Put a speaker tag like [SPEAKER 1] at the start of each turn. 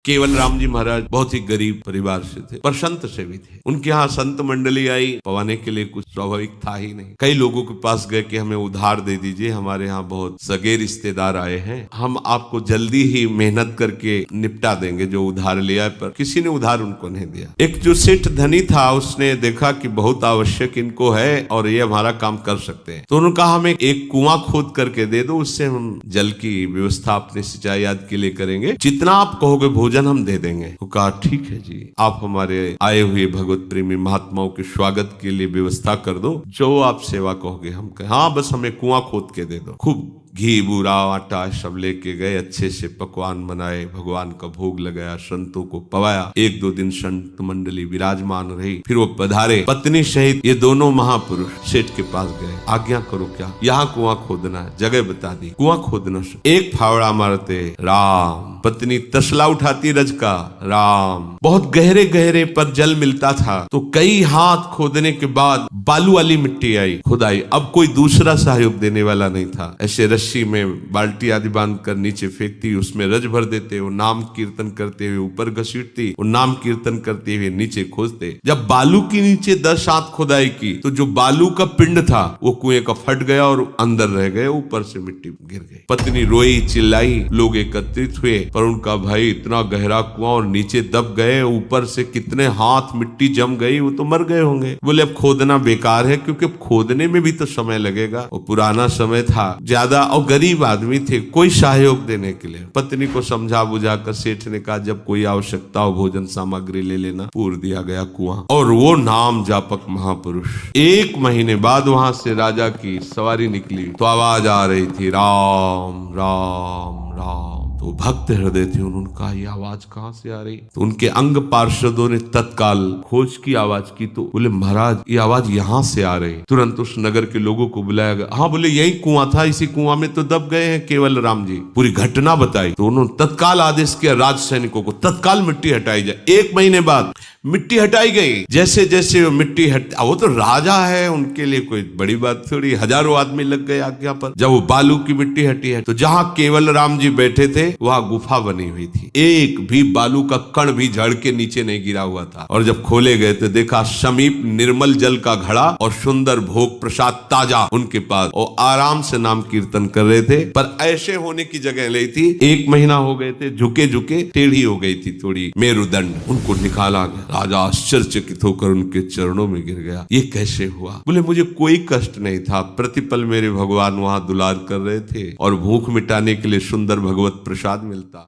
[SPEAKER 1] केवल राम जी महाराज बहुत ही गरीब परिवार से थे, पर संत से भी थे। उनके यहाँ संत मंडली आई, पवाने के लिए कुछ स्वाभाविक था ही नहीं। कई लोगों के पास गए कि हमें उधार दे दीजिए, हमारे यहाँ बहुत सगे रिश्तेदार आए हैं, हम आपको जल्दी ही मेहनत करके निपटा देंगे जो उधार लिया। पर किसी ने उधार उनको नहीं दिया। एक जो सेठ धनी था, उसने देखा कि बहुत आवश्यक इनको है और ये हमारा काम कर सकते हैं, तो उन्होंने कहा हमें एक कुआं खोद करके दे दो, उससे हम जल की व्यवस्था अपने सिंचाई आदि के लिए करेंगे, जितना आप कहोगे भोजन हम दे देंगे। तो कहा ठीक है जी, आप हमारे आए हुए भगवत प्रेमी महात्माओं के स्वागत के लिए व्यवस्था कर दो, जो आप सेवा कहोगे हम कहें। हाँ, बस हमें कुआं खोद के दे दो। खूब घी बूरा आटा सब लेके गए, अच्छे से पकवान बनाए, भगवान का भोग लगाया, संतों को पवाया। एक दो दिन संत मंडली विराजमान रही, फिर वो पधारे, पत्नी सहित ये दोनों महापुरुष सेठ के पास गए। आज्ञा करो, क्या यहाँ कुआं खोदना है? जगह बता दी। कुआं खोदना, एक फावड़ा मारते राम, पत्नी तसला उठाती रज का राम। बहुत गहरे गहरे पर जल मिलता था, तो कई हाथ खोदने के बाद बालू वाली मिट्टी आई, खुदाई। अब कोई दूसरा सहयोग देने वाला नहीं था। ऐसे रस्सी में बाल्टी आदि बांध कर नीचे फेंकती, उसमें रज भर देते, वो नाम कीर्तन करते हुए ऊपर घसीटती, वो नाम कीर्तन करते हुए नीचे खोदते। जब बालू के नीचे 10 हाथ खुदाई की, तो जो बालू का पिंड था वो कुएं का फट गया और अंदर रह गए, ऊपर से मिट्टी गिर गई। पत्नी रोई चिल्लाई, लोग एकत्रित हुए, पर उनका भाई इतना गहरा कुआं और नीचे दब गए, ऊपर से कितने हाथ मिट्टी जम गई, वो तो मर गए होंगे। बोले अब खोदना बेकार है, क्योंकि अब खोदने में भी तो समय लगेगा। वो पुराना समय था, ज्यादा और गरीब आदमी थे, कोई सहयोग देने के लिए। पत्नी को समझा बुझा कर सेठ ने कहा जब कोई आवश्यकता हो भोजन सामग्री ले लेना। पूर दिया गया कुआं, और वो नाम जापक महापुरुष। 1 महीने बाद वहां से राजा की सवारी निकली, तो आवाज आ रही थी राम राम राम। तो भक्त हृदय थे, उन्होंने कहा ये आवाज कहाँ से आ रही? तो उनके अंग पार्षदों ने तत्काल खोज की, आवाज की, तो बोले महाराज ये आवाज यहाँ से आ रही। तुरंत उस नगर के लोगों को बुलाया गया। हाँ, बोले यही कुआं था, इसी कुआं में तो दब गए हैं केवल राम जी। पूरी घटना बताई, तो उन्होंने तत्काल आदेश किया राज सैनिकों को तत्काल मिट्टी हटाई जाए। 1 महीने बाद मिट्टी हटाई गई। जैसे जैसे वो मिट्टी वो तो राजा है, उनके लिए कोई बड़ी बात थोड़ी। हजारों आदमी लग गए आज्ञा पर। जब वो बालू की मिट्टी हटी है, तो जहां केवल राम जी बैठे थे वहां गुफा बनी हुई थी, एक भी बालू का कण भी झड़ के नीचे नहीं गिरा हुआ था। और जब खोले गए तो देखा समीप निर्मल जल का घड़ा और सुंदर भोग प्रसाद ताजा उनके पास, और आराम से नाम कीर्तन कर रहे थे। पर ऐसे होने की जगह नहीं थी। 1 महीना हो गए थे, झुके झुके टेढ़ी हो गई थी थोड़ी मेरुदंड। उनको निकाला गया। राजा आश्चर्यचकित होकर उनके चरणों में गिर गया। ये कैसे हुआ? बोले मुझे कोई कष्ट नहीं था, प्रतिपल मेरे भगवान वहां दुलार कर रहे थे और भूख मिटाने के लिए सुंदर भगवत प्रसाद मिलता।